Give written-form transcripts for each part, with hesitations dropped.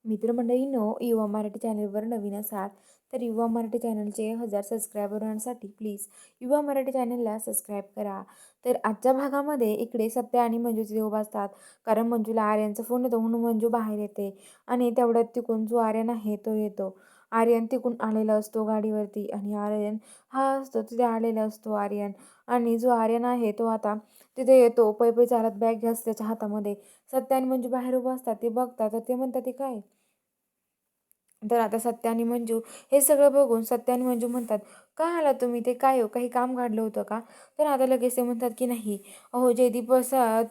मित्रमंडळींनो, युवा मराठी चॅनलवर नवीन असाल तर युवा मराठी चॅनलचे 1000 सबस्क्रायबर होण्यासाठी प्लीज युवा मराठी चॅनलला सबस्क्राईब करा. तर आजच्या भागामध्ये इकडे सत्या आणि मंजूचे दोघं असतात. कारण मंजूला आर्यनचा फोन येतो म्हणून मंजू बाहेर येते आणि तेवढ्यात तिकडून जो आर्यन आहे तो येतो. आर्यन तिकडून आलेला असतो गाडीवरती आणि आर्यन हा असतो तिथे आलेला असतो आर्यन. आणि जो आर्यन आहे तो आता तिथे येतो, पै पै चालत बॅग घ्यास त्याच्या हातामध्ये. सत्या आणि मंजू बाहेर उभं असतात, ते बघतात तर ते म्हणतात ते काय. तर आता सत्या आणि मंजू हे सगळं बघून सत्या आणि मंजू म्हणतात, "काय आला तुम्ही? ते काय हो? काही काम काढलं होतं का?" तर आता लगेच ते म्हणतात की "नाही, अहो जयदीप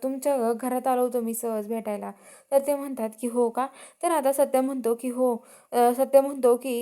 तुमच्या घरात आलो होतो मी सहज भेटायला." तर ते म्हणतात की "हो का?" तर आता सत्या म्हणतो की "हो." सत्या म्हणतो की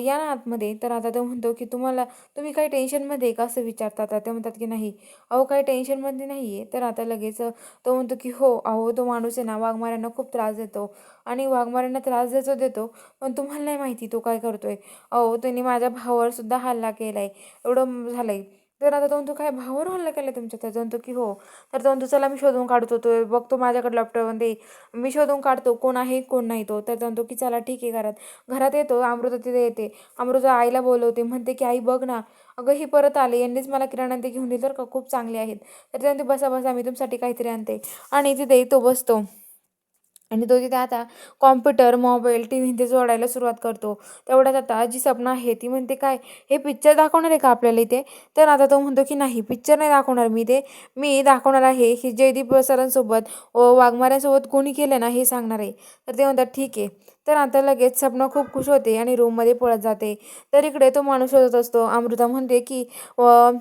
"या ना आतमध्ये." तर आता तो म्हणतो की तुम्ही काही टेन्शनमध्ये आहे का?" असं विचारतात. तर ते म्हणतात की "नाही, अहो काही टेन्शनमध्ये नाही आहे." तर आता लगेच तो म्हणतो की "हो, अहो तो माणूस आहे ना वाघमाऱ्यांना खूप त्रास देतो आणि वाघमाऱ्यांना त्रास देतो पण तुम्हाला नाही माहिती तो काय करतोय. अहो त्यांनी माझ्या भावावर सुद्धा हल्ला केलाय. एवढं झालंय." तर आता तो म्हणतो, "काय भावावर हल्ला केलाय तुमच्या?" तर तो म्हणतो की "हो." तर तो म्हणतो, "चला मी शोधून काढतो तो बघतो माझ्याकडे लॅपटॉपमध्ये. मी शोधून काढतो कोण आहे कोण नाही तो." तर तो म्हणतो की "चला ठीक आहे." घरात घरात येतो. अमृता तिथे येते. अमृता आईला बोलवते. म्हणते की "आई बघ ना, अगं ही परत आले. यांनीच मला किराणा ते घेऊन दिले तर का खूप चांगले आहेत." तर ते म्हणते, "बसा बसा मी तुमच्यासाठी काहीतरी आणते." आणि तिथे तो बसतो. आणि तो तिथे आता कॉम्प्युटर, मोबाईल, टी-व्ही ते जोडायला सुरुवात करतो. तेवढ्यात आता जी सपना आहे ती म्हणते, "काय हे पिक्चर दाखवणार आहे का आपल्याला इथे?" तर आता तो म्हणतो की "नाही, पिक्चर नाही दाखवणार मी ते. मी दाखवणार आहे की जयदीप सरांसोबत वाघमाऱ्यांसोबत कोणी केलं ना हे सांगणार आहे." तर ते म्हणतात, "ठीक आहे." तर आता लगेच सपना खूप खुश होते आणि रूममध्ये पळत जाते. तर इकडे तो माणूस शोधत असतो. अमृता म्हणते की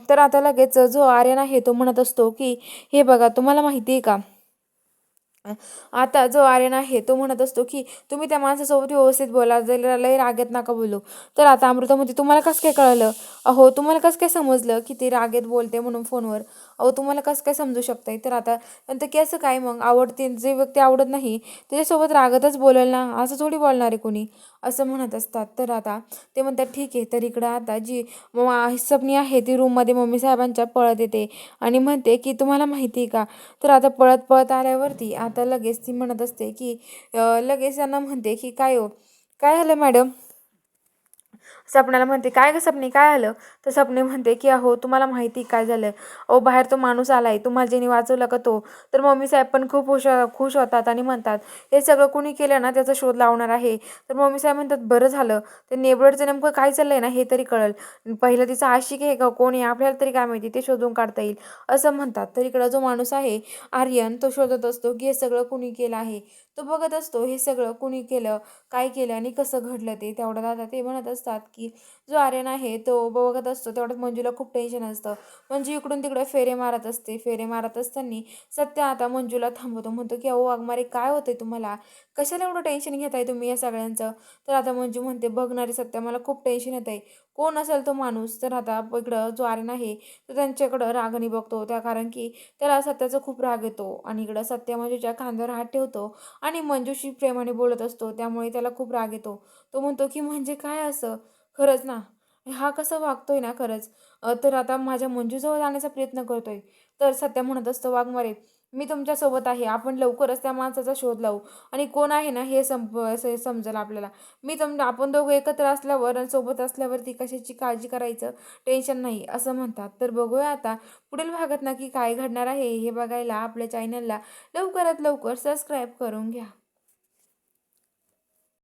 तर आता लगेच जो आर्यन आहे तो म्हणत असतो की "हे बघा तुम्हाला माहिती आहे का?" आता जो आर्यन आहे तो म्हणत असतो की तुम्ही त्या माणसासोबत व्यवस्थित बोला, जरा लय रागेत नका बोलू. तर आता अमृता म्हणते, "तुम्हाला कसं काय कळलं? अहो तुम्हाला कसं काय समजलं की ती रागेत बोलते म्हणून फोनवर? अहो तुम्हाला कसं काय समजू शकतंय?" तर आता म्हणतं की "असं काय मग आवडते जे व्यक्ती आवडत नाही त्याच्यासोबत रागतच बोलेल ना, असं थोडी बोलणार आहे कोणी." असं म्हणत असतात. तर आता ते म्हणतात ठीक आहे. तर इकडं आता जी सपनी आहे ती रूममध्ये मम्मी साहेबांच्या पळत येते आणि म्हणते की "तुम्हाला माहिती आहे का?" तर आता पळत पळत आल्यावरती आता लगेच ती म्हणत असते की लगेच त्यांना म्हणते की "काय हो, काय झालं मॅडम?" सपनाला म्हणते, "काय गं सपनी काय झालं?" तर सपनी म्हणते की "अहो तुम्हाला माहिती काय झालं? अहो बाहेर तो माणूस आलाय, तुम्हाला ज्याने वाचवलं का तो." तर मम्मी साहेब पण खूप खुश होतात आणि म्हणतात, "हे सगळं कुणी केलं ना त्याचा शोध लावणार आहे." तर मम्मी साहेब म्हणतात, "बरं झालं. ते नेबरचं नेमकं काय चाललंय ना हे तरी कळेल. पहिलं तिचा आशिक आहे का कोण आहे आपल्याला तरी काय माहिती, ते शोधून काढता येईल." असं म्हणतात. तर इकडं जो माणूस आहे आर्यन तो शोधत असतो की हे सगळं कुणी केलं आहे. तो बघत असतो हे सगळं कुणी केलं, काय केलं आणि कसं घडलं ते. तेवढ्यात आता ते म्हणत असतात की जो आर्यन आहे तो बघत असतो. तेवढ्यात मंजूला खूप टेन्शन असतं. मंजू इकडून तिकडे फेरे मारत असते. फेरे मारत असताना सत्य आता मंजूला थांबवतो. म्हणतो की "अहो वाघमारे काय होतंय तुम्हाला? कशाला एवढं टेन्शन घेताय तुम्ही या सगळ्यांचं?" तर आता मंजू म्हणते, "बघणारे सत्य मला खूप टेन्शन येत आहे. कोण असेल तो माणूस?" तर आता इकडं जो आर्यन आहे तो त्यांच्याकडं रागाने बघतो. कारण की त्याला सत्याचा खूप राग येतो आणि इकडं सत्य मंजूच्या खांद्यावर हात ठेवतो आणि मंजूशी प्रेमाने बोलत असतो. त्यामुळे त्याला खूप राग येतो. तो म्हणतो की "म्हणजे काय असं? खरंच ना, हा कसा वागतोय ना खरंच. तर आता माझ्या मंजूजवळ जाण्याचा प्रयत्न करतोय." तर सत्या म्हणत असतो, "वाघमारे मी तुमच्यासोबत आहे. आपण लवकरच त्या माणसाचा शोध लावू आणि कोण आहे ना हे असं समजेल आपल्याला. आपण दोघं एकत्र असल्यावर आणि सोबत असल्यावरती कशाची काळजी करायचं टेन्शन नाही." असं म्हणतात. तर बघूया आता पुढील भागात नक्की काय घडणार आहे हे बघायला आपल्या चॅनलला लवकरात लवकर सबस्क्राईब करून घ्या.